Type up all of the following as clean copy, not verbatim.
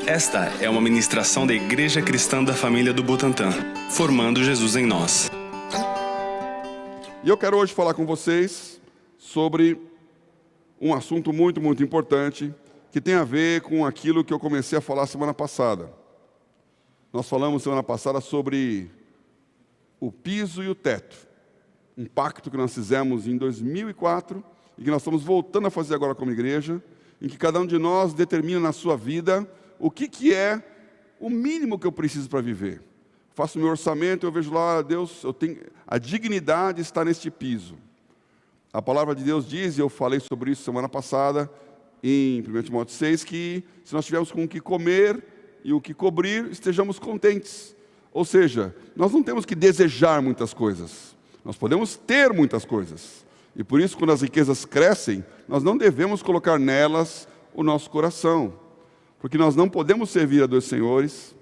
Esta é uma ministração da Igreja Cristã da Família do Butantã, formando Jesus em nós. E eu quero hoje falar com vocês sobre um assunto muito importante, que tem a ver com aquilo que eu comecei a falar semana passada. Nós falamos semana passada sobre o piso e o teto, um pacto que nós fizemos em 2004 e que nós estamos voltando a fazer agora como igreja, em que cada um de nós determina na sua vida o que é o mínimo que eu preciso para viver. Faço o meu orçamento, eu vejo lá, Deus, a dignidade está neste piso. A palavra de Deus diz, e eu falei sobre isso semana passada, em 1 Timóteo 6, que se nós tivermos com o que comer e o que cobrir, estejamos contentes. Ou seja, nós não temos que desejar muitas coisas, nós podemos ter muitas coisas. E por isso, quando as riquezas crescem, nós não devemos colocar nelas o nosso coração. Porque nós não podemos servir a dois senhores,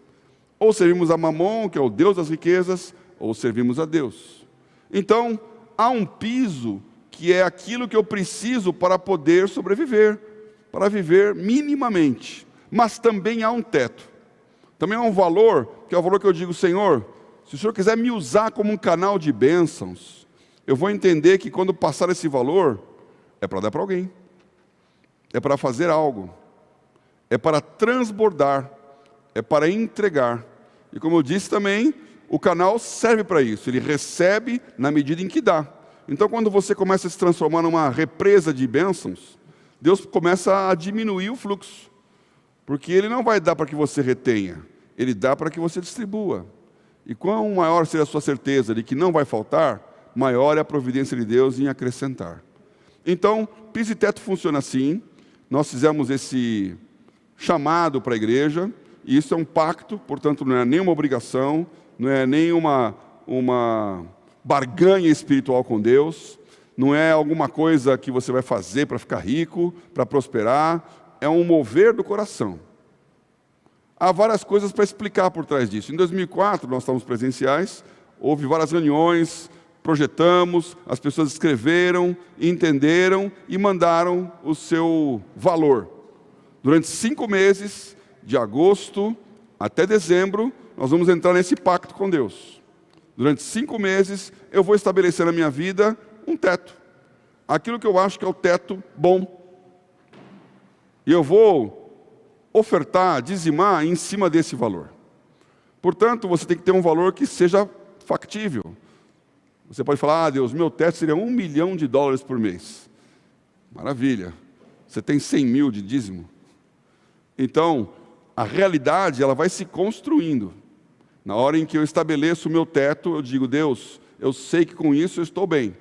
ou servimos a Mamon, que é o Deus das riquezas, ou servimos a Deus. Então, há um piso que é aquilo que eu preciso para poder sobreviver, para viver minimamente. Mas também há um teto. Também há um valor, que é o valor que eu digo, Senhor, se o Senhor quiser me usar como um canal de bênçãos, eu vou entender que quando passar esse valor, é para dar para alguém, é para fazer algo, é para transbordar, é para entregar. E como eu disse também, o canal serve para isso, ele recebe na medida em que dá. Então quando você começa a se transformar numa represa de bênçãos, Deus começa a diminuir o fluxo, porque Ele não vai dar para que você retenha, Ele dá para que você distribua. E quanto maior seja a sua certeza de que não vai faltar, maior é a providência de Deus em acrescentar. Então, piso e teto funciona assim. Nós fizemos esse chamado para a igreja, e isso é um pacto, portanto não é nenhuma obrigação, não é nenhuma barganha espiritual com Deus, não é alguma coisa que você vai fazer para ficar rico, para prosperar, é um mover do coração. Há várias coisas para explicar por trás disso. Em 2004, nós estávamos presenciais, houve várias reuniões, projetamos, as pessoas escreveram, entenderam e mandaram o seu valor. Durante 5 meses, de agosto até dezembro, nós vamos entrar nesse pacto com Deus. Durante 5 meses, eu vou estabelecer na minha vida um teto. Aquilo que eu acho que é o teto bom. E eu vou ofertar, dizimar em cima desse valor. Portanto, você tem que ter um valor que seja factível. Você pode falar, Deus, meu teto seria $1 milhão por mês. Maravilha. Você tem 100 mil de dízimo? Então, a realidade ela vai se construindo. Na hora em que eu estabeleço o meu teto, eu digo, Deus, eu sei que com isso eu estou bem.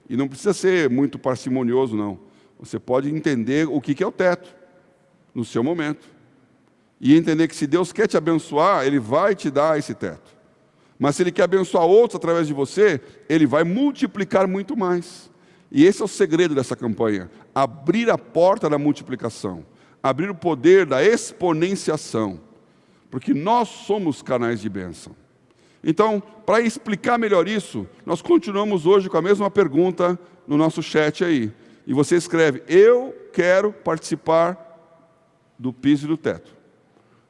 E não precisa ser muito parcimonioso, não. Você pode entender o que é o teto, no seu momento. E entender que se Deus quer te abençoar, Ele vai te dar esse teto. Mas se Ele quer abençoar outros através de você, Ele vai multiplicar muito mais. E esse é o segredo dessa campanha. Abrir a porta da multiplicação. Abrir o poder da exponenciação, porque nós somos canais de bênção. Então, para explicar melhor isso, nós continuamos hoje com a mesma pergunta no nosso chat aí. E você escreve, eu quero participar do piso e do teto.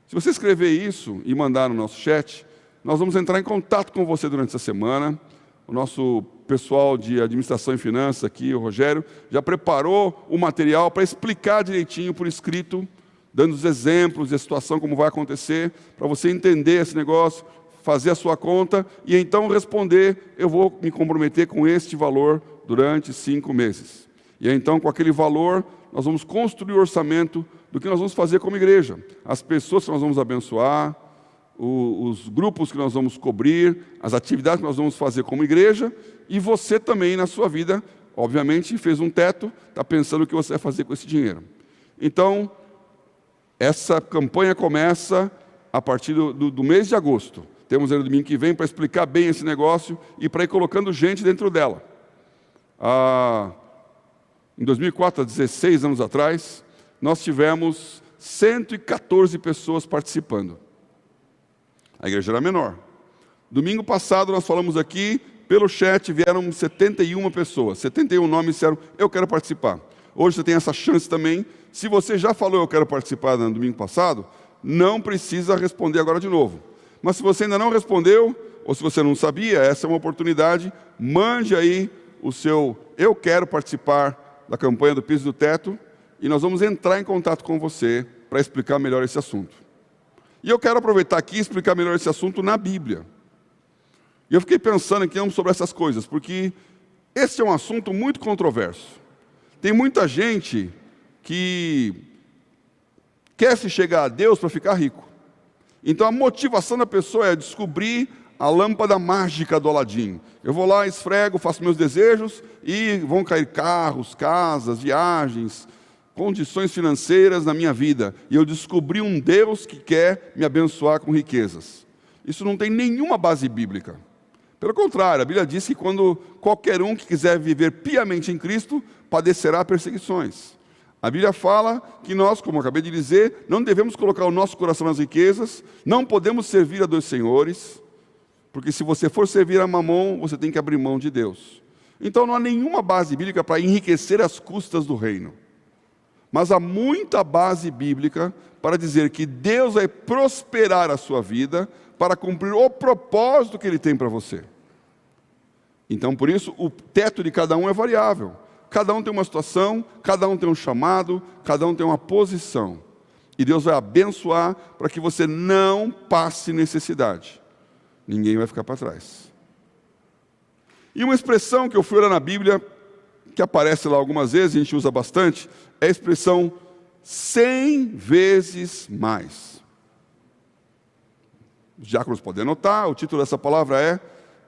Se você escrever isso e mandar no nosso chat, nós vamos entrar em contato com você durante essa semana. O nosso pessoal de administração e finanças aqui, o Rogério, já preparou o material para explicar direitinho por escrito, dando os exemplos e a situação, como vai acontecer, para você entender esse negócio, fazer a sua conta e então responder, eu vou me comprometer com este valor durante 5 meses. E então, com aquele valor, nós vamos construir o orçamento do que nós vamos fazer como igreja. As pessoas que nós vamos abençoar, os grupos que nós vamos cobrir, as atividades que nós vamos fazer como igreja, e você também na sua vida, obviamente, fez um teto, está pensando o que você vai fazer com esse dinheiro. Então, essa campanha começa a partir do mês de agosto. Temos aí no domingo que vem para explicar bem esse negócio e para ir colocando gente dentro dela. Em 2004, há 16 anos atrás, nós tivemos 114 pessoas participando. A igreja era menor. Domingo passado nós falamos aqui, pelo chat vieram 71 pessoas, 71 nomes disseram, eu quero participar. Hoje você tem essa chance também. Se você já falou, eu quero participar no domingo passado, não precisa responder agora de novo. Mas se você ainda não respondeu, ou se você não sabia, essa é uma oportunidade, mande aí o seu "eu quero participar da campanha do piso do teto", e nós vamos entrar em contato com você para explicar melhor esse assunto. E eu quero aproveitar aqui e explicar melhor esse assunto na Bíblia. E eu fiquei pensando aqui sobre essas coisas, porque esse é um assunto muito controverso. Tem muita gente que quer se chegar a Deus para ficar rico. Então a motivação da pessoa é descobrir a lâmpada mágica do Aladim. Eu vou lá, esfrego, faço meus desejos e vão cair carros, casas, viagens, condições financeiras na minha vida. E eu descobri um Deus que quer me abençoar com riquezas. Isso não tem nenhuma base bíblica. Pelo contrário, a Bíblia diz que quando qualquer um que quiser viver piamente em Cristo, padecerá perseguições. A Bíblia fala que nós, como eu acabei de dizer, não devemos colocar o nosso coração nas riquezas, não podemos servir a dois senhores, porque se você for servir a Mamon, você tem que abrir mão de Deus. Então não há nenhuma base bíblica para enriquecer às custas do reino. Mas há muita base bíblica para dizer que Deus vai prosperar a sua vida para cumprir o propósito que Ele tem para você. Então, por isso, o teto de cada um é variável. Cada um tem uma situação, cada um tem um chamado, cada um tem uma posição. E Deus vai abençoar para que você não passe necessidade. Ninguém vai ficar para trás. E uma expressão que eu fui olhar na Bíblia, que aparece lá algumas vezes, a gente usa bastante, é a expressão 100 vezes mais. Os diáconos podem anotar, o título dessa palavra é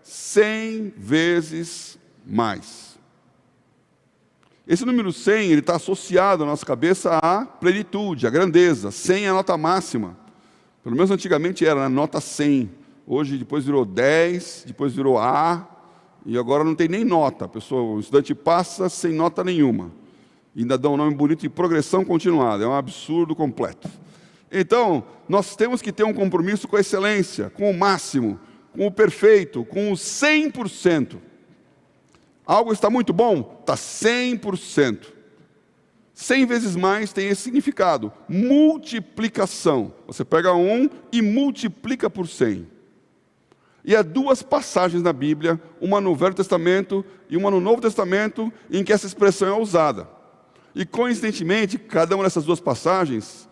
100 vezes mais. Esse número 100, ele está associado na nossa cabeça à plenitude, à grandeza. 100 é a nota máxima. Pelo menos antigamente era a nota 100. Hoje depois virou 10, depois virou A, e agora não tem nem nota. O estudante passa sem nota nenhuma. E ainda dá um nome bonito de progressão continuada. É um absurdo completo. Então, nós temos que ter um compromisso com a excelência, com o máximo, com o perfeito, com o 100%. Algo está muito bom? Está 100%. 100 vezes mais tem esse significado. Multiplicação. Você pega 1 e multiplica por 100. E há duas passagens na Bíblia, uma no Velho Testamento e uma no Novo Testamento, em que essa expressão é usada. E coincidentemente, cada uma dessas duas passagens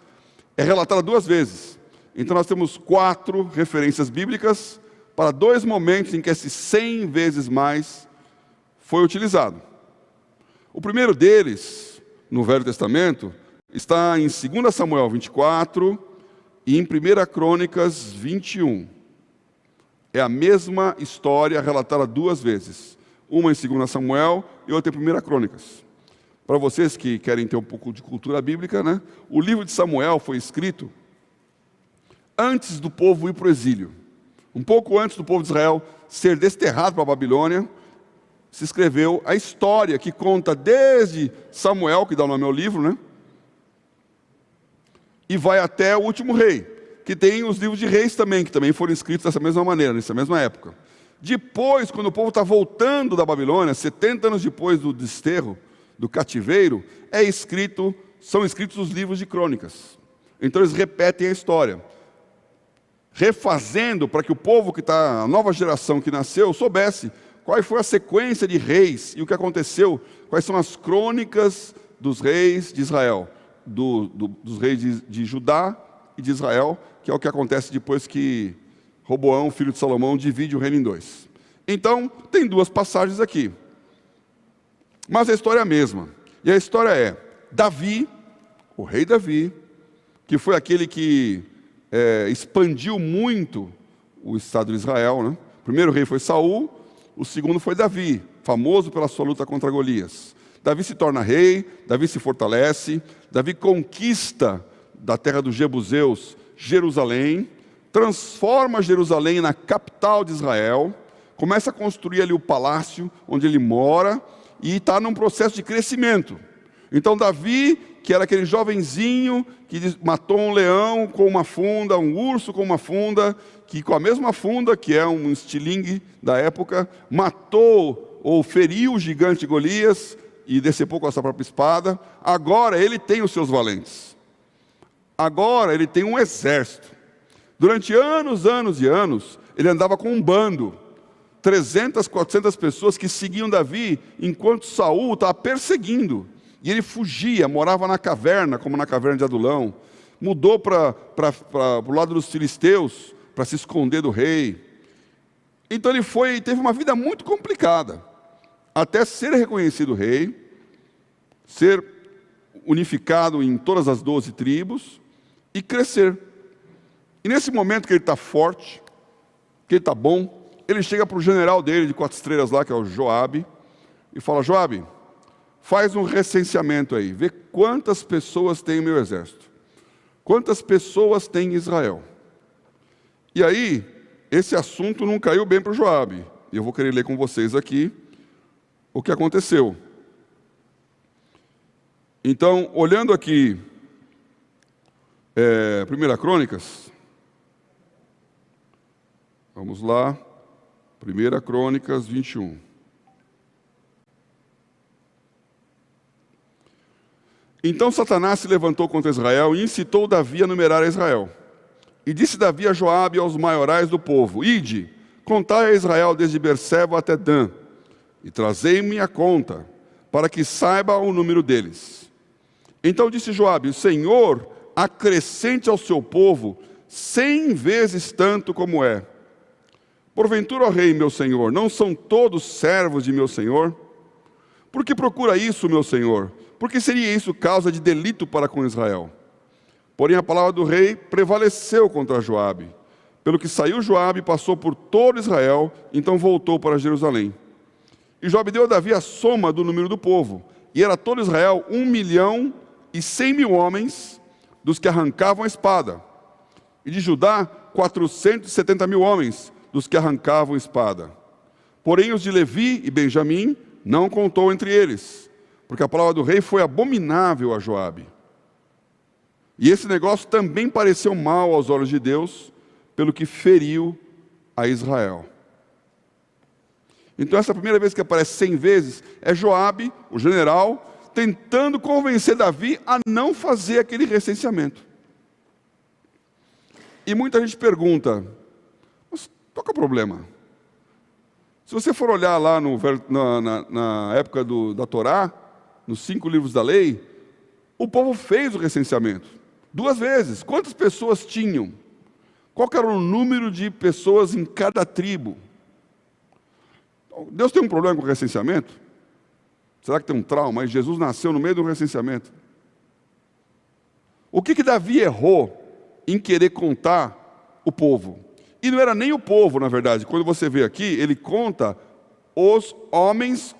é relatada duas vezes. Então nós temos 4 referências bíblicas para 2 momentos em que esse 100 vezes mais foi utilizado. O primeiro deles, no Velho Testamento, está em 2 Samuel 24 e em 1 Crônicas 21. É a mesma história relatada 2 vezes. Uma em 2 Samuel e outra em 1 Crônicas. Para vocês que querem ter um pouco de cultura bíblica, né? O livro de Samuel foi escrito antes do povo ir para o exílio. Um pouco antes do povo de Israel ser desterrado para a Babilônia, se escreveu a história que conta desde Samuel, que dá o nome ao livro, né? E vai até o último rei, que tem os livros de reis também, que também foram escritos dessa mesma maneira, nessa mesma época. Depois, quando o povo está voltando da Babilônia, 70 anos depois do desterro, do cativeiro, são escritos os livros de crônicas. Então eles repetem a história, refazendo para que o povo que está, a nova geração que nasceu, soubesse qual foi a sequência de reis e o que aconteceu, quais são as crônicas dos reis de Israel, dos reis de Judá e de Israel, que é o que acontece depois que Roboão, filho de Salomão, divide o reino em 2. Então, tem 2 passagens aqui. Mas a história é a mesma. E a história é Davi, o rei Davi, que foi aquele que expandiu muito o Estado de Israel, né? O primeiro rei foi Saul, o segundo foi Davi, famoso pela sua luta contra Golias. Davi se torna rei, Davi se fortalece, Davi conquista da terra dos Jebuseus Jerusalém, transforma Jerusalém na capital de Israel, começa a construir ali o palácio onde ele mora e está num processo de crescimento. Então Davi, que era aquele jovenzinho que matou um leão com uma funda, um urso com uma funda, que com a mesma funda, que é um estilingue da época, matou ou feriu o gigante Golias e decepou com a sua própria espada. Agora ele tem os seus valentes. Agora ele tem um exército. Durante anos, anos e anos, ele andava com um bando. 300, 400 pessoas que seguiam Davi, enquanto Saul estava perseguindo. E ele fugia, morava na caverna, como na caverna de Adulão. Mudou para o lado dos filisteus, para se esconder do rei. Então ele teve uma vida muito complicada, até ser reconhecido rei, ser unificado em todas as 12 tribos e crescer. E nesse momento que ele está forte, que ele está bom, ele chega para o general dele de 4 estrelas lá, que é o Joabe, e fala: Joabe, faz um recenseamento aí, vê quantas pessoas tem o meu exército, quantas pessoas tem Israel. E aí, esse assunto não caiu bem para o Joabe. E eu vou querer ler com vocês aqui o que aconteceu. Então, olhando aqui, 1 Crônicas, vamos lá, 1 Crônicas 21. Então Satanás se levantou contra Israel e incitou Davi a numerar a Israel. E disse Davi a Joabe e aos maiorais do povo: Ide, contai a Israel desde Berseba até Dan, e trazei-me a conta, para que saiba o número deles. Então disse Joabe: o Senhor acrescente ao seu povo 100 vezes tanto como é. Porventura, ó rei, meu senhor, não são todos servos de meu senhor? Por que procura isso, meu senhor? Porque seria isso causa de delito para com Israel. Porém, a palavra do rei prevaleceu contra Joabe. Pelo que saiu Joabe, passou por todo Israel, então voltou para Jerusalém. E Joabe deu a Davi a soma do número do povo, e era todo Israel 1.100.000 homens, dos que arrancavam a espada. E de Judá, 470.000 homens, dos que arrancavam a espada. Porém, os de Levi e Benjamim não contou entre eles, porque a palavra do rei foi abominável a Joabe. E esse negócio também pareceu mal aos olhos de Deus, pelo que feriu a Israel. Então essa primeira vez que aparece 100 vezes, é Joabe, o general, tentando convencer Davi a não fazer aquele recenseamento. E muita gente pergunta: mas qual que é o problema? Se você for olhar lá na época da Torá, nos 5 livros da lei, o povo fez o recenseamento 2 vezes. Quantas pessoas tinham? Qual que era o número de pessoas em cada tribo? Deus tem um problema com o recenseamento? Será que tem um trauma? Mas Jesus nasceu no meio do recenseamento. O que Davi errou em querer contar o povo? E não era nem o povo, na verdade. Quando você vê aqui, ele conta os homens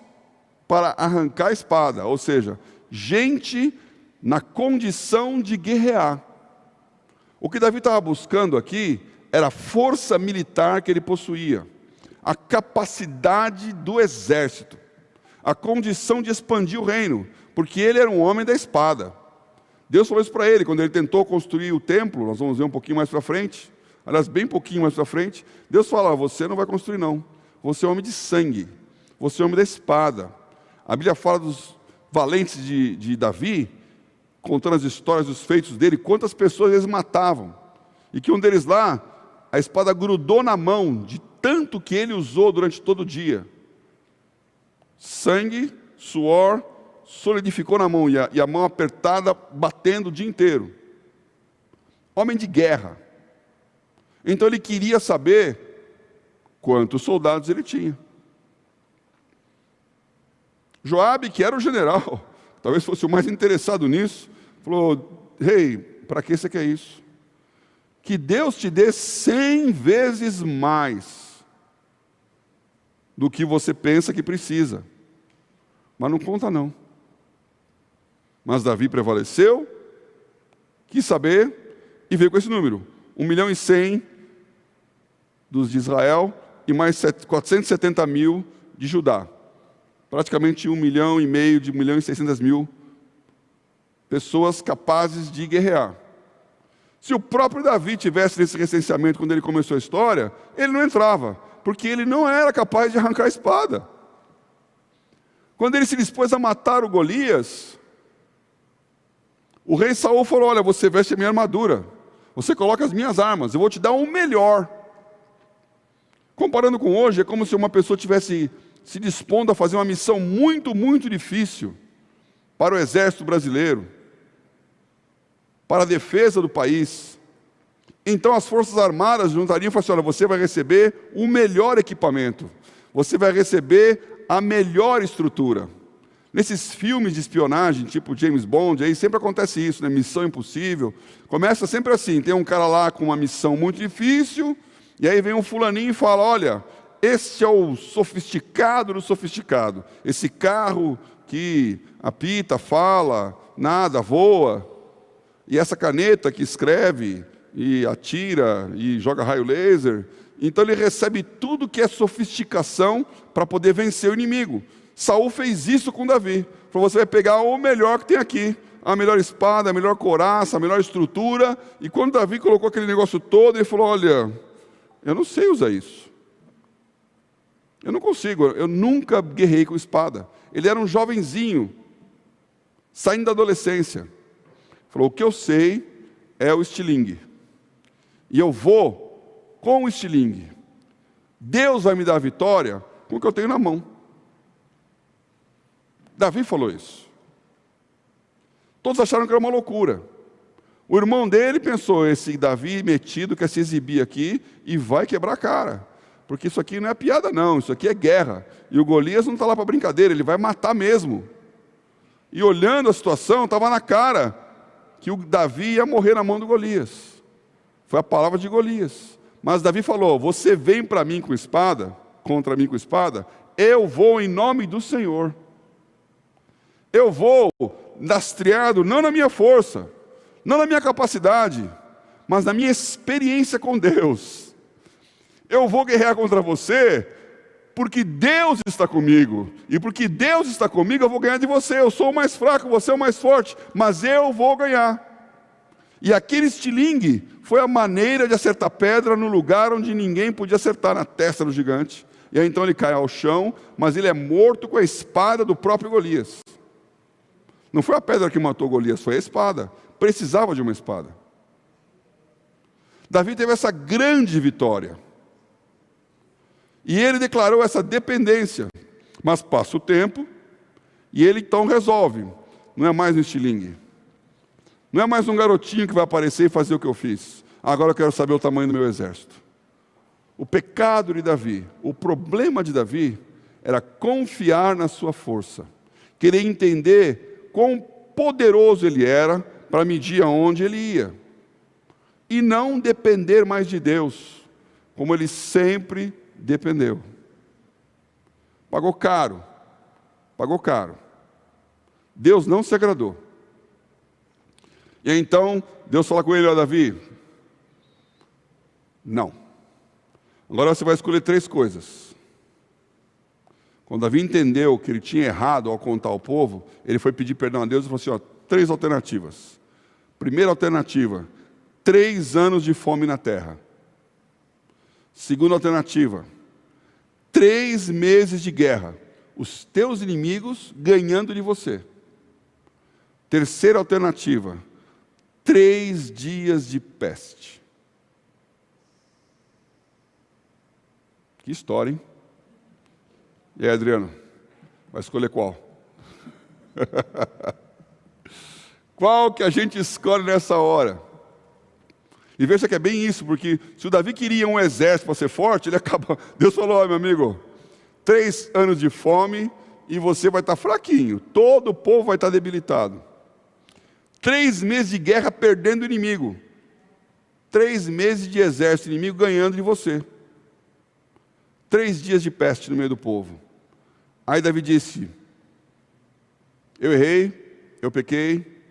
para arrancar a espada, ou seja, gente na condição de guerrear. O que Davi estava buscando aqui era a força militar que ele possuía, a capacidade do exército, a condição de expandir o reino, porque ele era um homem da espada. Deus falou isso para ele, quando ele tentou construir o templo, nós vamos ver um pouquinho mais para frente, aliás, bem pouquinho mais para frente, Deus fala: você não vai construir não, você é homem de sangue, você é homem da espada. A Bíblia fala dos valentes de Davi, contando as histórias dos feitos dele, quantas pessoas eles matavam, e que um deles lá, a espada grudou na mão, de tanto que ele usou durante todo o dia. Sangue, suor, solidificou na mão, e a mão apertada, batendo o dia inteiro. Homem de guerra. Então ele queria saber quantos soldados ele tinha. Joabe, que era o general, talvez fosse o mais interessado nisso, falou: rei, para que você quer isso? Que Deus te dê 100 vezes mais do que você pensa que precisa. Mas não conta não. Mas Davi prevaleceu, quis saber, e veio com esse número: 1.100.000 dos de Israel, e mais 470.000 de Judá. Praticamente 1,5 milhão, de 1.600.000 pessoas capazes de guerrear. Se o próprio Davi tivesse nesse recenseamento quando ele começou a história, ele não entrava, porque ele não era capaz de arrancar a espada. Quando ele se dispôs a matar o Golias, O rei Saul falou: olha, você veste a minha armadura, você coloca as minhas armas, eu vou te dar um melhor. Comparando com hoje, é como se uma pessoa tivesse se dispondo a fazer uma missão muito, muito difícil para o exército brasileiro, para a defesa do país. Então as forças armadas juntariam e falaram assim: olha, você vai receber o melhor equipamento, você vai receber a melhor estrutura. Nesses filmes de espionagem, tipo James Bond, aí sempre acontece isso, né? Missão Impossível. Começa sempre assim, tem um cara lá com uma missão muito difícil, e aí vem um fulaninho e fala: olha, este é o sofisticado do sofisticado. Esse carro que apita, fala, nada, voa. E essa caneta que escreve e atira e joga raio laser. Então ele recebe tudo que é sofisticação para poder vencer o inimigo. Saul fez isso com Davi. Falou: você vai pegar o melhor que tem aqui, a melhor espada, a melhor couraça, a melhor estrutura. E quando Davi colocou aquele negócio todo, ele falou: olha, eu não sei usar isso. Eu não consigo, eu nunca guerrei com espada. Ele era um jovenzinho, saindo da adolescência. Falou: o que eu sei é o estilingue. E eu vou com o estilingue. Deus vai me dar a vitória com o que eu tenho na mão. Davi falou isso. Todos acharam que era uma loucura. O irmão dele pensou: esse Davi metido quer se exibir aqui e vai quebrar a cara. Porque isso aqui não é piada não, isso aqui é guerra. E o Golias não está lá para brincadeira, ele vai matar mesmo. E olhando a situação, estava na cara que o Davi ia morrer na mão do Golias. Foi a palavra de Golias. Mas Davi falou: você vem para mim com espada, contra mim com espada, eu vou em nome do Senhor. Eu vou lastreado não na minha força, não na minha capacidade, mas na minha experiência com Deus. Eu vou guerrear contra você porque Deus está comigo. E porque Deus está comigo, eu vou ganhar de você. Eu sou o mais fraco, você é o mais forte, mas eu vou ganhar. E aquele estilingue foi a maneira de acertar pedra no lugar onde ninguém podia acertar, na testa do gigante. E aí então ele cai ao chão, mas ele é morto com a espada do próprio Golias. Não foi a pedra que matou Golias, foi a espada. Precisava de uma espada. Davi teve essa grande vitória. E ele declarou essa dependência. Mas passa o tempo, e ele então resolve: não é mais um estilingue. Não é mais um garotinho que vai aparecer e fazer o que eu fiz. Agora eu quero saber o tamanho do meu exército. O pecado de Davi, o problema de Davi, era confiar na sua força. Querer entender quão poderoso ele era para medir aonde ele ia. E não depender mais de Deus, como ele sempre dependeu. Pagou caro. Pagou caro. Deus não se agradou. E aí, então, Deus fala com ele: ó Davi, não. Agora você vai escolher 3 coisas. Quando Davi entendeu que ele tinha errado ao contar ao povo, ele foi pedir perdão a Deus e falou assim: ó, 3 alternativas. Primeira alternativa: 3 anos de fome na terra. Segunda alternativa: 3 meses de guerra, os teus inimigos ganhando de você. Terceira alternativa: 3 dias de peste. Que história, hein? E aí, Adriano, vai escolher qual? Qual que a gente escolhe nessa hora? E veja que é bem isso, porque se o Davi queria um exército para ser forte, ele acaba. Deus falou: ó, meu amigo, 3 anos de fome e você vai estar fraquinho, todo o povo vai estar debilitado. 3 meses de guerra perdendo o inimigo. 3 meses de exército inimigo ganhando de você. 3 dias de peste no meio do povo. Aí Davi disse: eu errei, eu pequei,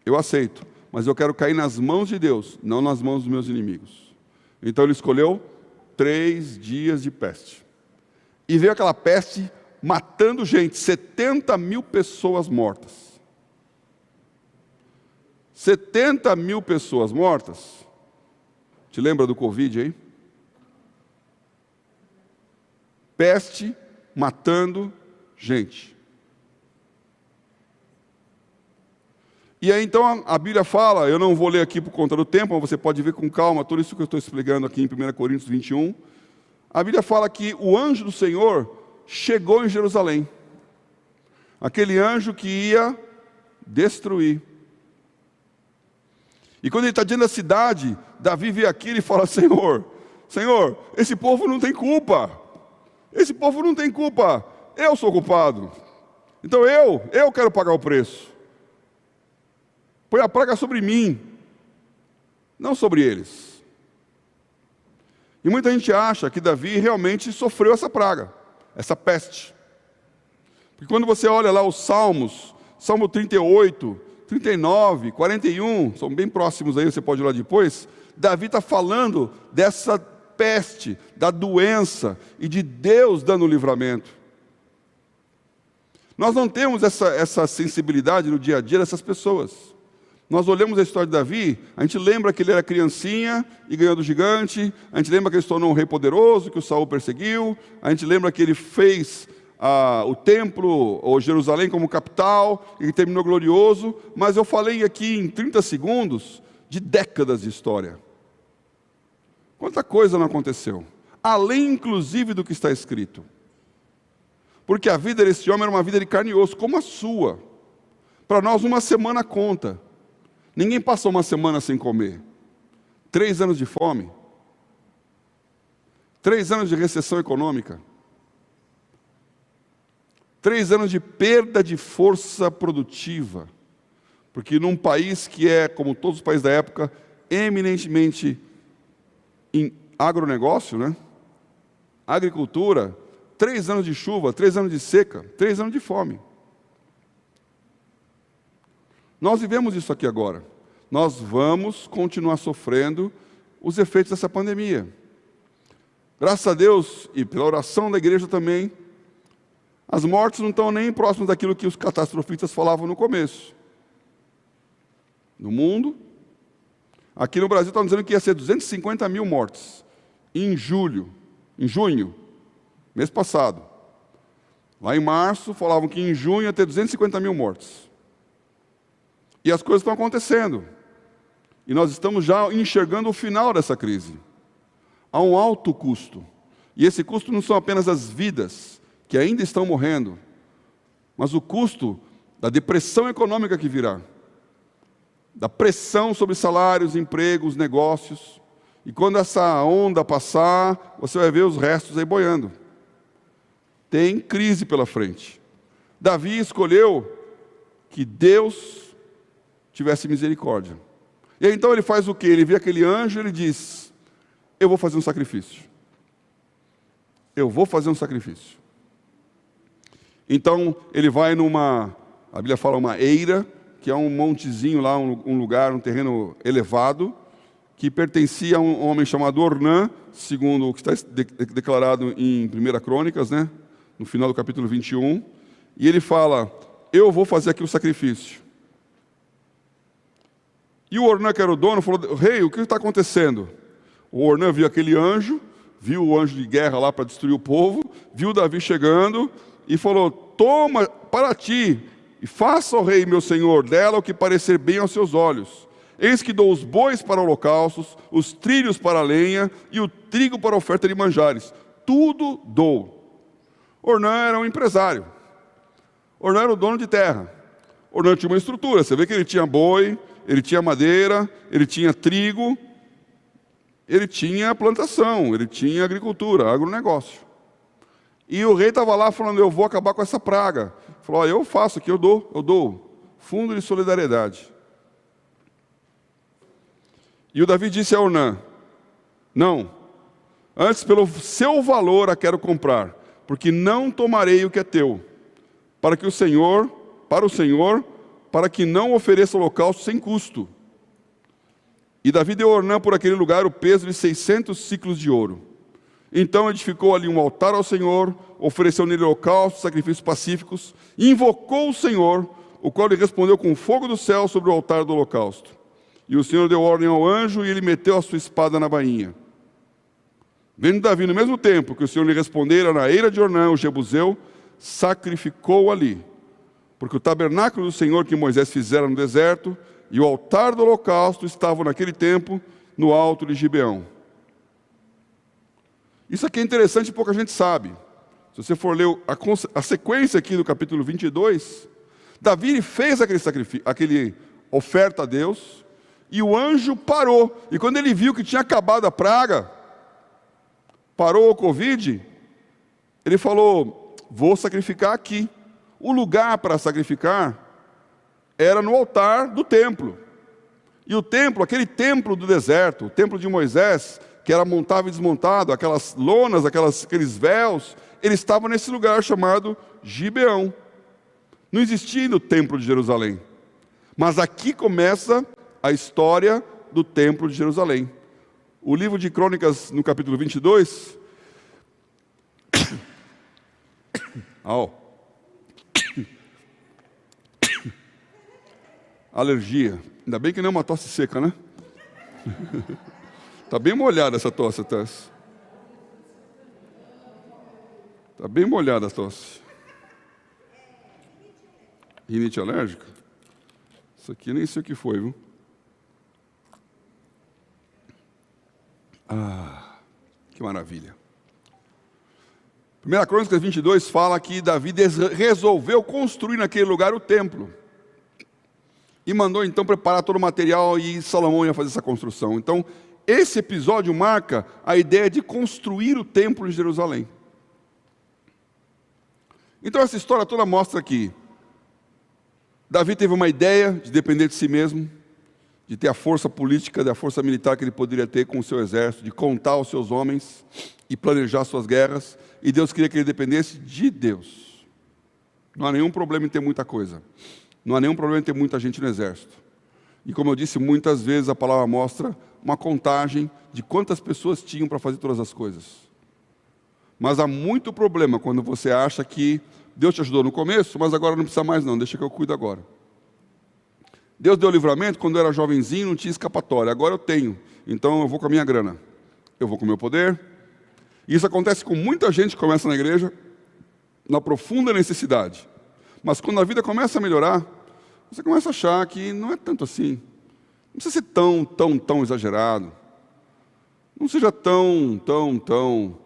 eu aceito, mas eu quero cair nas mãos de Deus, não nas mãos dos meus inimigos. Então ele escolheu 3 dias de peste. E veio aquela peste matando gente, 70 mil pessoas mortas. 70 mil pessoas mortas. Te lembra do Covid aí? Peste matando gente. E aí então a Bíblia fala, eu não vou ler aqui por conta do tempo, mas você pode ver com calma tudo isso que eu estou explicando aqui em 1 Coríntios 21. A Bíblia fala que o anjo do Senhor chegou em Jerusalém. Aquele anjo que ia destruir. E quando ele está diante da cidade, Davi vê aquilo e fala, Senhor, esse povo não tem culpa. Esse povo não tem culpa. Eu sou culpado. Então eu quero pagar o preço. Põe a praga sobre mim, não sobre eles. E muita gente acha que Davi realmente sofreu essa praga, essa peste. Porque quando você olha lá os Salmos, Salmo 38, 39, 41, são bem próximos aí, você pode ir lá depois, Davi está falando dessa peste, da doença e de Deus dando o livramento. Nós não temos essa sensibilidade no dia a dia dessas pessoas. Nós olhamos a história de Davi, a gente lembra que ele era criancinha e ganhou do gigante, a gente lembra que ele se tornou um rei poderoso, que o Saul perseguiu, a gente lembra que ele fez o templo, ou Jerusalém como capital, e terminou glorioso, mas eu falei aqui em 30 segundos de décadas de história. Quanta coisa não aconteceu, além inclusive do que está escrito. Porque a vida desse homem era uma vida de carne e osso, como a sua. Para nós uma semana conta. Ninguém passa uma semana sem comer. 3 anos de fome. 3 anos de recessão econômica. 3 anos de perda de força produtiva. Porque num país que é, como todos os países da época, eminentemente em agronegócio, né? Agricultura, 3 anos de chuva, 3 anos de seca, 3 anos de fome. Nós vivemos isso aqui agora. Nós vamos continuar sofrendo os efeitos dessa pandemia. Graças a Deus, e pela oração da igreja também, as mortes não estão nem próximas daquilo que os catastrofistas falavam no começo. No mundo, aqui no Brasil estão dizendo que ia ser 250 mil mortes em junho, mês passado. Lá em março, falavam que em junho ia ter 250 mil mortes. E as coisas estão acontecendo. E nós estamos já enxergando o final dessa crise. Há um alto custo. E esse custo não são apenas as vidas que ainda estão morrendo, mas o custo da depressão econômica que virá, da pressão sobre salários, empregos, negócios. E quando essa onda passar, você vai ver os restos aí boiando. Tem crise pela frente. Davi escolheu que Deus tivesse misericórdia. E aí, então ele faz o quê? Ele vê aquele anjo e ele diz, eu vou fazer um sacrifício. Eu vou fazer um sacrifício. Então ele vai a Bíblia fala uma eira, que é um montezinho lá, um lugar, um terreno elevado, que pertencia a um homem chamado Ornã, segundo o que está declarado em 1 Crônicas, né? No final do capítulo 21, e ele fala, eu vou fazer aqui o sacrifício. E o Ornã, que era o dono, falou, rei, o que está acontecendo? O Ornã viu aquele anjo, viu o anjo de guerra lá para destruir o povo, viu Davi chegando e falou, toma para ti, e faça, ó rei, meu senhor, dela o que parecer bem aos seus olhos. Eis que dou os bois para holocaustos, os trilhos para a lenha e o trigo para a oferta de manjares. Tudo dou. Ornã era um empresário. Ornã era o dono de terra. Ornã tinha uma estrutura. Você vê que ele tinha boi, ele tinha madeira, ele tinha trigo, ele tinha plantação, ele tinha agricultura, agronegócio. E o rei estava lá falando, eu vou acabar com essa praga. Falou, eu faço aqui, eu dou. Fundo de solidariedade. E o Davi disse a Ornã, não, antes pelo seu valor a quero comprar, porque não tomarei o que é teu, para o Senhor, para que não ofereça holocausto sem custo. E Davi deu a Ornã por aquele lugar o peso de 600 ciclos de ouro. Então edificou ali um altar ao Senhor, ofereceu nele holocaustos, sacrifícios pacíficos, e invocou o Senhor, o qual lhe respondeu com fogo do céu sobre o altar do holocausto. E o Senhor deu ordem ao anjo, e ele meteu a sua espada na bainha. Vendo Davi, no mesmo tempo que o Senhor lhe respondera na eira de Ornã, o Jebuseu, sacrificou ali porque o tabernáculo do Senhor que Moisés fizera no deserto e o altar do holocausto estavam naquele tempo no alto de Gibeão. Isso aqui é interessante, pouca gente sabe. Se você for ler a sequência aqui do capítulo 22, Davi fez aquele oferta a Deus, e o anjo parou. E quando ele viu que tinha acabado a praga, parou o Covid, ele falou, vou sacrificar aqui. O lugar para sacrificar era no altar do templo. E o templo, aquele templo do deserto, o templo de Moisés, que era montado e desmontado, aquelas lonas, aqueles véus, ele estava nesse lugar chamado Gibeão. Não existia ainda o templo de Jerusalém. Mas aqui começa a história do templo de Jerusalém. O livro de Crônicas, no capítulo 22... Alergia. Ainda bem que não é uma tosse seca, né? Está bem molhada essa tosse, Tess. Está bem molhada a tosse. Rinite alérgica? Isso aqui nem sei o que foi, viu? Que maravilha. 1 Crônicas 22 fala que Davi resolveu construir naquele lugar o templo. E mandou então preparar todo o material e Salomão ia fazer essa construção. Então, esse episódio marca a ideia de construir o templo de Jerusalém. Então, essa história toda mostra que Davi teve uma ideia de depender de si mesmo, de ter a força política, da força militar que ele poderia ter com o seu exército, de contar os seus homens e planejar suas guerras. E Deus queria que ele dependesse de Deus. Não há nenhum problema em ter muita coisa. Não há nenhum problema em ter muita gente no exército. E como eu disse, muitas vezes a palavra mostra uma contagem de quantas pessoas tinham para fazer todas as coisas. Mas há muito problema quando você acha que Deus te ajudou no começo, mas agora não precisa mais não, deixa que eu cuido agora. Deus deu livramento quando eu era jovenzinho, não tinha escapatória. Agora eu tenho, então eu vou com a minha grana. Eu vou com o meu poder. E isso acontece com muita gente que começa na igreja, na profunda necessidade. Mas quando a vida começa a melhorar, você começa a achar que não é tanto assim. Não precisa ser tão exagerado. Não seja tão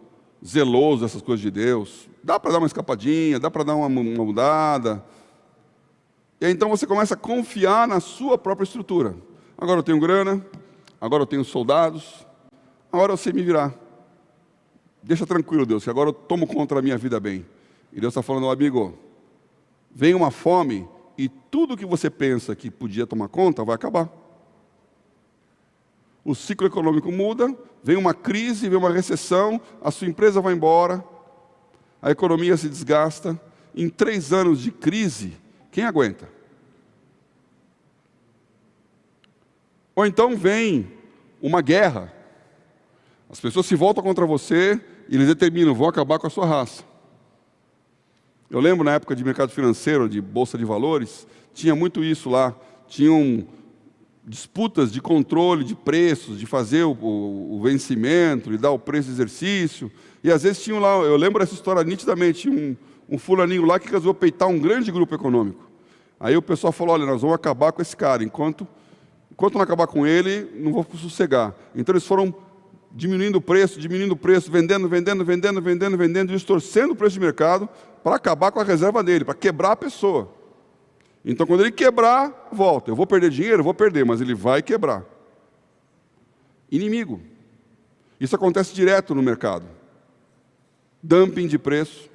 zeloso dessas coisas de Deus. Dá para dar uma escapadinha, dá para dar uma mudada. E aí, então você começa a confiar na sua própria estrutura. Agora eu tenho grana, agora eu tenho soldados, agora eu sei me virar. Deixa tranquilo, Deus, que agora eu tomo conta da minha vida bem. E Deus está falando, amigo, vem uma fome e tudo que você pensa que podia tomar conta vai acabar. O ciclo econômico muda, vem uma crise, vem uma recessão, a sua empresa vai embora, a economia se desgasta. Em 3 anos de crise, quem aguenta? Ou então vem uma guerra, as pessoas se voltam contra você e eles determinam, vão acabar com a sua raça. Eu lembro na época de mercado financeiro, de bolsa de valores, tinha muito isso lá, tinham disputas de controle de preços, de fazer o vencimento, de dar o preço de exercício, e às vezes tinham lá, eu lembro essa história nitidamente, tinha um fulaninho lá que resolveu peitar um grande grupo econômico. Aí o pessoal falou, olha, nós vamos acabar com esse cara, enquanto não acabar com ele, não vou sossegar. Então eles foram diminuindo o preço, vendendo, distorcendo o preço de mercado para acabar com a reserva dele, para quebrar a pessoa. Então quando ele quebrar, volta. Eu vou perder dinheiro? Vou perder, mas ele vai quebrar. Inimigo. Isso acontece direto no mercado. Dumping de preço.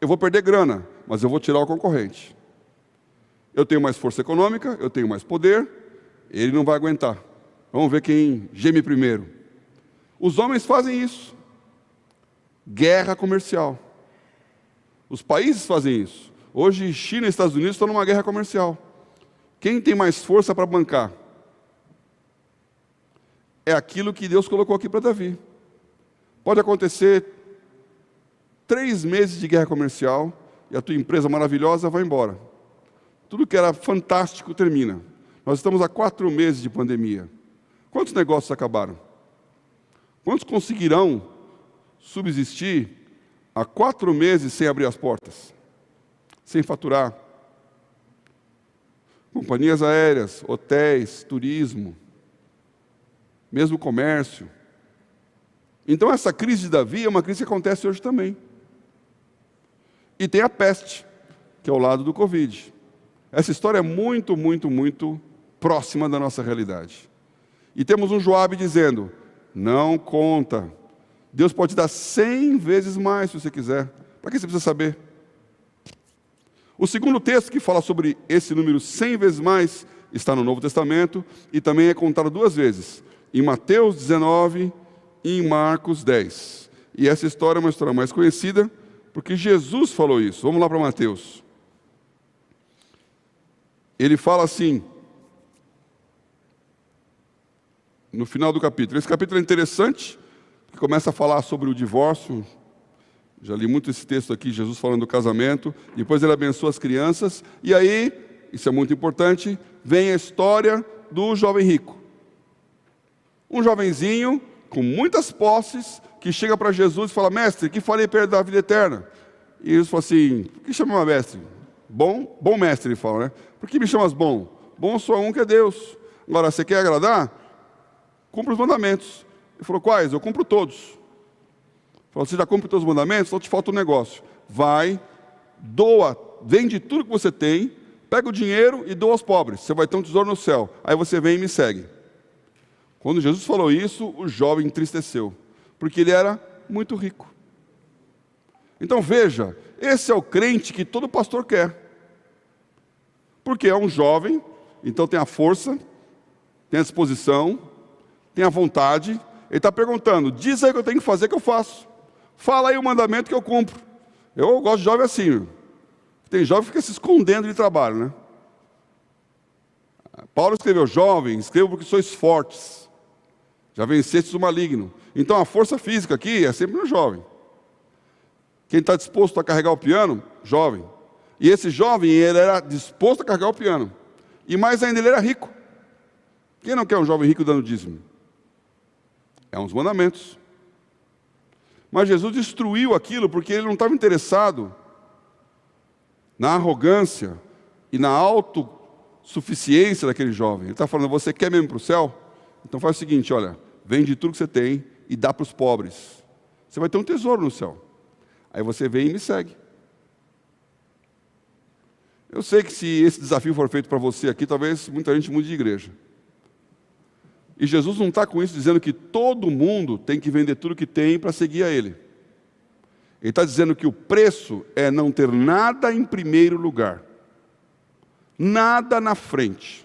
Eu vou perder grana, mas eu vou tirar o concorrente. Eu tenho mais força econômica, eu tenho mais poder, ele não vai aguentar. Vamos ver quem geme primeiro. Os homens fazem isso. Guerra comercial. Os países fazem isso. Hoje, China e Estados Unidos estão numa guerra comercial. Quem tem mais força para bancar? É aquilo que Deus colocou aqui para Davi. Pode acontecer 3 meses de guerra comercial e a tua empresa maravilhosa vai embora. Tudo que era fantástico termina. Nós estamos há 4 meses de pandemia. Quantos negócios acabaram? Quantos conseguirão subsistir há 4 meses sem abrir as portas? Sem faturar? companhias aéreas, hotéis, turismo, mesmo comércio. Então essa crise de Davi é uma crise que acontece hoje também. E tem a peste, que é ao lado do Covid. Essa história é muito, muito, muito próxima da nossa realidade. E temos um Joabe dizendo, não conta. Deus pode dar 100 vezes mais se você quiser. Para que você precisa saber? O segundo texto que fala sobre esse número 100 vezes mais está no Novo Testamento e também é contado 2 vezes, em Mateus 19 e em Marcos 10. E essa história é uma história mais conhecida, porque Jesus falou isso. Vamos lá para Mateus. Ele fala assim, no final do capítulo. Esse capítulo é interessante, que começa a falar sobre o divórcio. Já li muito esse texto aqui, Jesus falando do casamento. Depois ele abençoa as crianças. E aí, isso é muito importante, vem a história do jovem rico. Um jovenzinho com muitas posses, que chega para Jesus e fala, mestre, que farei para herdar a vida eterna? E Jesus fala assim, por que chama mestre? Bom mestre, ele fala, né? Por que me chamas bom? Bom só um que é Deus. Agora, você quer agradar? Cumpre os mandamentos. Ele falou, quais? Eu cumpro todos. Ele falou, você já cumpre todos os mandamentos? Então te falta um negócio. Vai, doa, vende tudo que você tem, pega o dinheiro e doa aos pobres. Você vai ter um tesouro no céu. Aí você vem e me segue. Quando Jesus falou isso, o jovem entristeceu, porque ele era muito rico. Então veja, esse é o crente que todo pastor quer. Porque é um jovem, então tem a força, tem a disposição, tem a vontade. Ele está perguntando, diz aí o que eu tenho que fazer que eu faço. Fala aí o mandamento que eu cumpro. Eu gosto de jovem assim. Tem jovem que fica se escondendo de trabalho, né? Paulo escreveu, jovem, escrevo porque sois fortes. Já vencestes o maligno. Então a força física aqui é sempre no jovem. Quem está disposto a carregar o piano, jovem. E esse jovem, ele era disposto a carregar o piano. E mais ainda, ele era rico. Quem não quer um jovem rico dando dízimo? É uns mandamentos. Mas Jesus destruiu aquilo porque ele não estava interessado na arrogância e na autossuficiência daquele jovem. Ele está falando, você quer mesmo ir para o céu? Então faz o seguinte, olha, vende tudo que você tem e dá para os pobres. Você vai ter um tesouro no céu. Aí você vem e me segue. Eu sei que se esse desafio for feito para você aqui, talvez muita gente mude de igreja. E Jesus não está com isso dizendo que todo mundo tem que vender tudo que tem para seguir a Ele. Ele está dizendo que o preço é não ter nada em primeiro lugar. Nada na frente.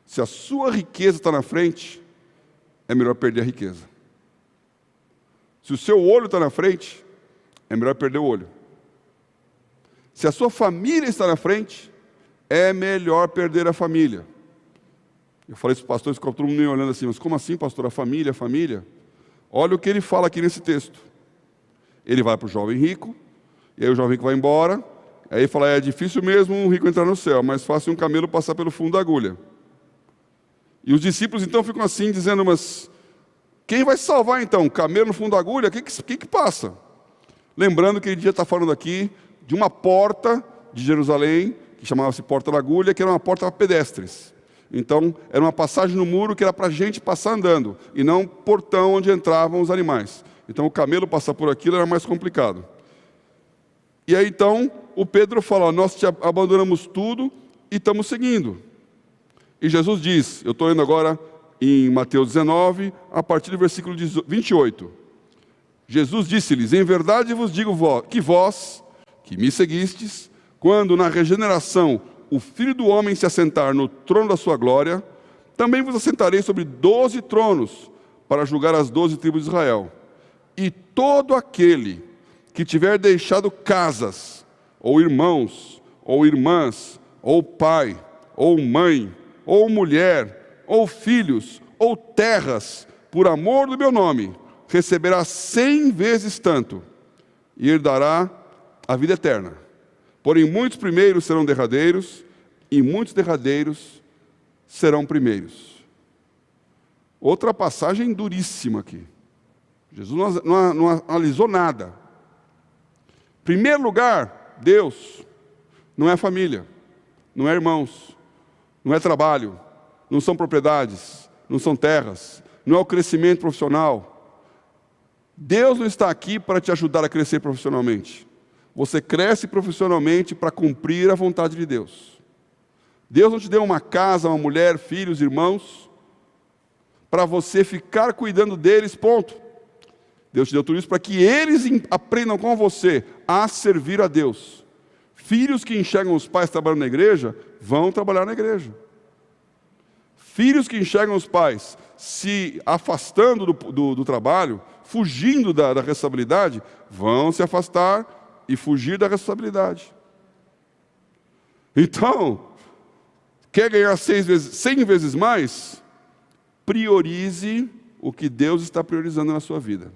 Se a sua riqueza está na frente, é melhor perder a riqueza. Se o seu olho está na frente, é melhor perder o olho. Se a sua família está na frente, é melhor perder a família. Eu falei isso para os pastores, ficou todo mundo me olhando assim, mas como assim, pastor? A família, a família? Olha o que ele fala aqui nesse texto. Ele vai para o jovem rico, e aí o jovem rico vai embora, aí ele fala, é difícil mesmo um rico entrar no céu, mas fácil um camelo passar pelo fundo da agulha. E os discípulos então ficam assim, dizendo, mas quem vai salvar então? Camelo no fundo da agulha? O que passa? Lembrando que ele já está falando aqui de uma porta de Jerusalém, que chamava-se Porta da Agulha, que era uma porta para pedestres. Então, era uma passagem no muro que era para a gente passar andando, e não portão onde entravam os animais. Então, o camelo passar por aquilo era mais complicado. E aí, então, o Pedro fala, nós te abandonamos tudo e estamos seguindo. E Jesus diz, eu estou lendo agora em Mateus 19, a partir do versículo 28. Jesus disse-lhes, em verdade vos digo que vós, que me seguistes, quando na regeneração o Filho do Homem se assentar no trono da sua glória, também vos assentarei sobre 12 tronos, para julgar as 12 tribos de Israel. E todo aquele que tiver deixado casas, ou irmãos, ou irmãs, ou pai, ou mãe, ou mulher, ou filhos, ou terras, por amor do meu nome, receberá 100 vezes tanto, e herdará a vida eterna. Porém, muitos primeiros serão derradeiros, e muitos derradeiros serão primeiros. Outra passagem duríssima aqui. Jesus não analisou nada. Primeiro lugar, Deus. Não é família, não é irmãos, não é trabalho, não são propriedades, não são terras, não é o crescimento profissional. Deus não está aqui para te ajudar a crescer profissionalmente. Você cresce profissionalmente para cumprir a vontade de Deus. Deus não te deu uma casa, uma mulher, filhos, irmãos, para você ficar cuidando deles, ponto. Deus te deu tudo isso para que eles aprendam com você a servir a Deus. Filhos que enxergam os pais trabalhando na igreja, vão trabalhar na igreja. Filhos que enxergam os pais se afastando do trabalho, fugindo da responsabilidade, vão se afastar e fugir da responsabilidade. Então, quer ganhar 100 vezes mais? Priorize o que Deus está priorizando na sua vida.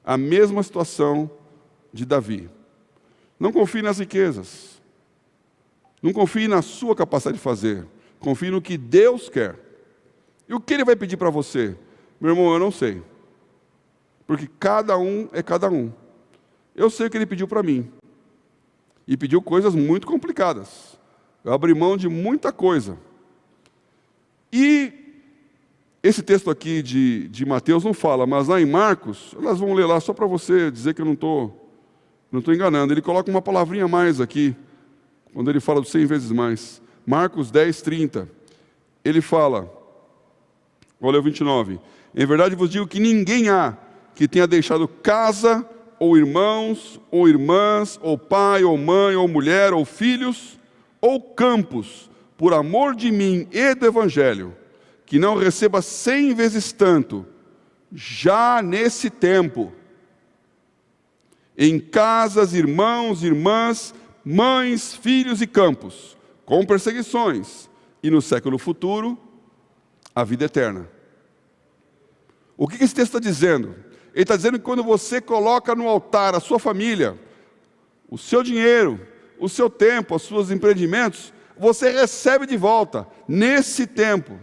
A mesma situação de Davi. Não confie nas riquezas. Não confie na sua capacidade de fazer. Confie no que Deus quer. E o que Ele vai pedir para você? Meu irmão, eu não sei. Porque cada um é cada um. Eu sei o que Ele pediu para mim. E pediu coisas muito complicadas. Eu abri mão de muita coisa. E esse texto aqui de Mateus não fala, mas lá em Marcos, elas vão ler lá só para você dizer que eu não estou enganando. Ele coloca uma palavrinha a mais aqui, quando ele fala dos 100 vezes mais. Marcos 10, 30. Ele fala, olha o 29. Em verdade vos digo que ninguém há que tenha deixado casa, ou irmãos, ou irmãs, ou pai, ou mãe, ou mulher, ou filhos, ou campos, por amor de mim e do Evangelho, que não receba 100 vezes tanto, já nesse tempo, em casas, irmãos, irmãs, mães, filhos e campos, com perseguições, e no século futuro, a vida eterna. O que esse texto está dizendo? Ele está dizendo que quando você coloca no altar a sua família, o seu dinheiro, o seu tempo, os seus empreendimentos, você recebe de volta, nesse tempo.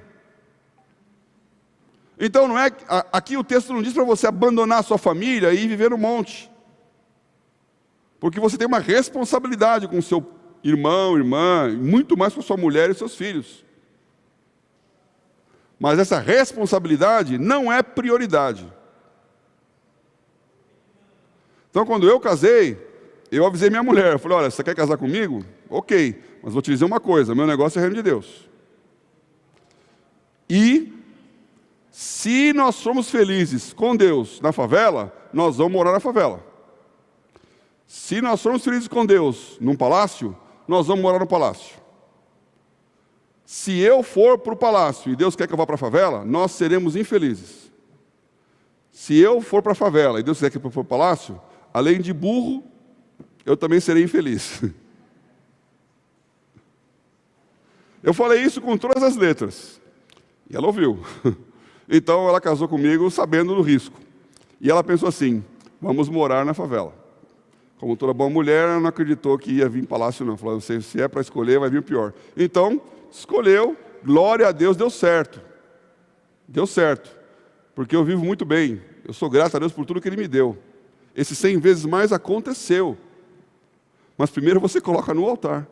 Então não é, aqui o texto não diz para você abandonar a sua família e viver no monte. Porque você tem uma responsabilidade com o seu irmão, irmã, muito mais com a sua mulher e seus filhos. Mas essa responsabilidade não é prioridade. Então quando eu casei, eu avisei minha mulher, eu falei, olha, você quer casar comigo? Ok, mas vou te dizer uma coisa, meu negócio é reino de Deus. E se nós somos felizes com Deus na favela, nós vamos morar na favela. Se nós somos felizes com Deus num palácio, nós vamos morar no palácio. Se eu for para o palácio e Deus quer que eu vá para a favela, nós seremos infelizes. Se eu for para a favela e Deus quer que eu vá para o palácio, além de burro, eu também serei infeliz. Eu falei isso com todas as letras. E ela ouviu. Então ela casou comigo sabendo do risco. E ela pensou assim, vamos morar na favela. Como toda boa mulher, ela não acreditou que ia vir palácio não. Falou, se é para escolher, vai vir o pior. Então, escolheu, glória a Deus, deu certo. Deu certo. Porque eu vivo muito bem. Eu sou grato a Deus por tudo que Ele me deu. Esse 100 vezes mais aconteceu. Mas primeiro você coloca no altar.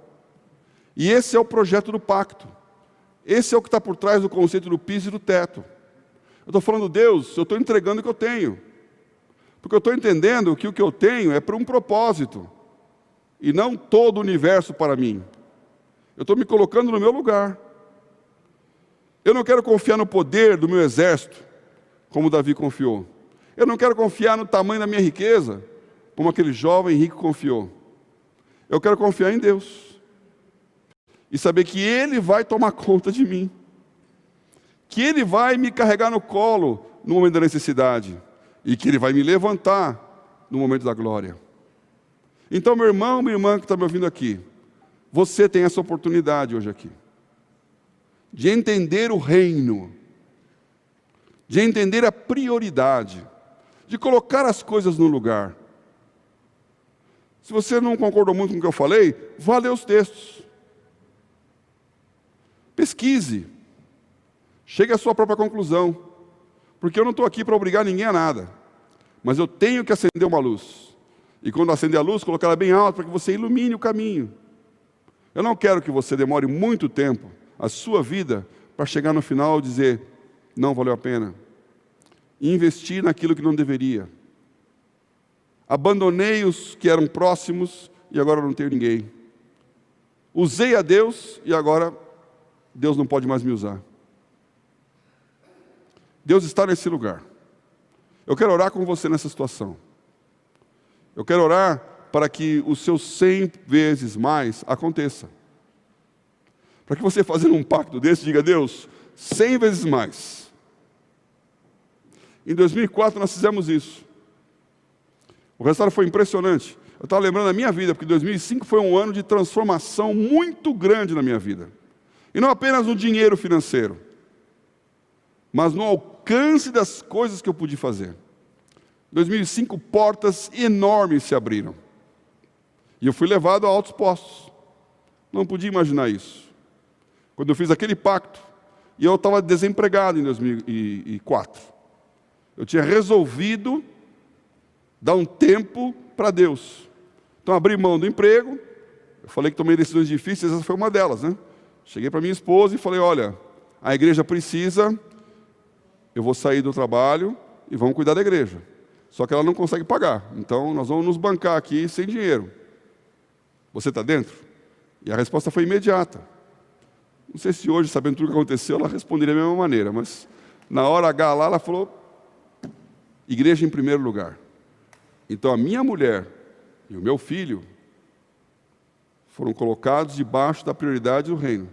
E esse é o projeto do pacto. Esse é o que está por trás do conceito do piso e do teto. Eu estou falando, Deus, eu estou entregando o que eu tenho. Porque eu estou entendendo que o que eu tenho é para um propósito. E não todo o universo para mim. Eu estou me colocando no meu lugar. Eu não quero confiar no poder do meu exército, como Davi confiou. Eu não quero confiar no tamanho da minha riqueza, como aquele jovem rico confiou. Eu quero confiar em Deus. E saber que Ele vai tomar conta de mim. Que Ele vai me carregar no colo no momento da necessidade. E que Ele vai me levantar no momento da glória. Então, meu irmão, minha irmã que está me ouvindo aqui, você tem essa oportunidade hoje aqui. De entender o reino. De entender a prioridade. De colocar as coisas no lugar. Se você não concordou muito com o que eu falei, vá ler os textos. Pesquise. Chegue à sua própria conclusão. Porque eu não estou aqui para obrigar ninguém a nada. Mas eu tenho que acender uma luz. E quando acender a luz, colocar ela bem alta para que você ilumine o caminho. Eu não quero que você demore muito tempo, a sua vida, para chegar no final e dizer, não valeu a pena. E investir naquilo que não deveria. Abandonei os que eram próximos e agora não tenho ninguém. Usei a Deus e agora Deus não pode mais me usar. Deus está nesse lugar. Eu quero orar com você nessa situação. Eu quero orar para que o seu 100 vezes mais aconteça. Para que você fazendo um pacto desse, diga, Deus, 100 vezes mais. Em 2004 nós fizemos isso. O resultado foi impressionante. Eu estava lembrando da minha vida, porque 2005 foi um ano de transformação muito grande na minha vida. E não apenas no dinheiro financeiro, mas no alcance das coisas que eu pude fazer. Em 2005, portas enormes se abriram. E eu fui levado a altos postos. Não podia imaginar isso. Quando eu fiz aquele pacto, e eu estava desempregado em 2004. Eu tinha resolvido dar um tempo para Deus. Então, abri mão do emprego. Eu falei que tomei decisões difíceis, essa foi uma delas, né? Cheguei para minha esposa e falei, olha, a igreja precisa, eu vou sair do trabalho e vamos cuidar da igreja. Só que ela não consegue pagar, então nós vamos nos bancar aqui sem dinheiro. Você está dentro? E a resposta foi imediata. Não sei se hoje, sabendo tudo o que aconteceu, ela responderia da mesma maneira, mas na hora H lá, ela falou, igreja em primeiro lugar. Então a minha mulher e o meu filho foram colocados debaixo da prioridade do reino.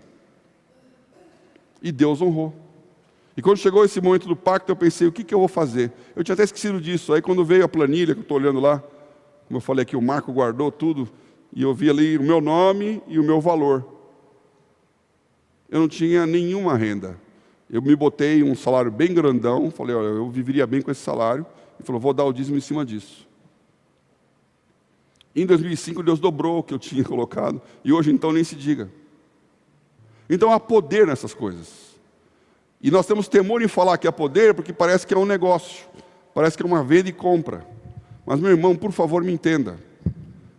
E Deus honrou. E quando chegou esse momento do pacto, eu pensei, o que eu vou fazer? Eu tinha até esquecido disso. Aí quando veio a planilha, que eu estou olhando lá, como eu falei aqui, o Marco guardou tudo, e eu vi ali o meu nome e o meu valor. Eu não tinha nenhuma renda. Eu me botei um salário bem grandão, falei, olha, eu viveria bem com esse salário. Ele falou, vou dar o dízimo em cima disso. Em 2005, Deus dobrou o que eu tinha colocado, e hoje então nem se diga. Então há poder nessas coisas. E nós temos temor em falar que há poder, porque parece que é um negócio, parece que é uma venda e compra. Mas, meu irmão, por favor, me entenda.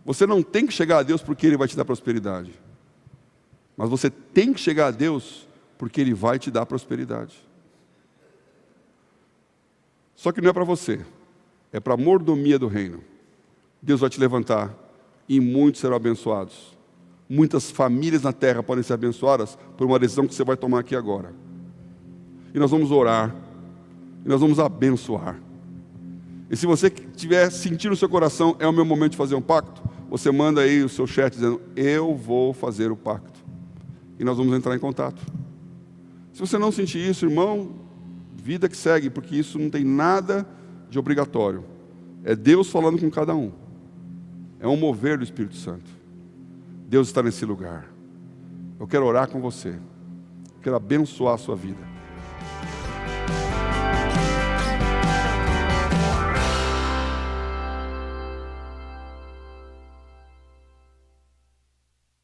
Você não tem que chegar a Deus porque Ele vai te dar prosperidade. Mas você tem que chegar a Deus porque Ele vai te dar prosperidade. Só que não é para você, é para a mordomia do reino. Deus vai te levantar e muitos serão abençoados. Muitas famílias na terra podem ser abençoadas por uma decisão que você vai tomar aqui agora. E nós vamos orar, e nós vamos abençoar. E se você estiver sentindo no seu coração, é o meu momento de fazer um pacto, você manda aí o seu chat dizendo, eu vou fazer o pacto. E nós vamos entrar em contato. Se você não sentir isso, irmão, vida que segue, porque isso não tem nada de obrigatório. É Deus falando com cada um. É um mover do Espírito Santo. Deus está nesse lugar. Eu quero orar com você. Eu quero abençoar a sua vida.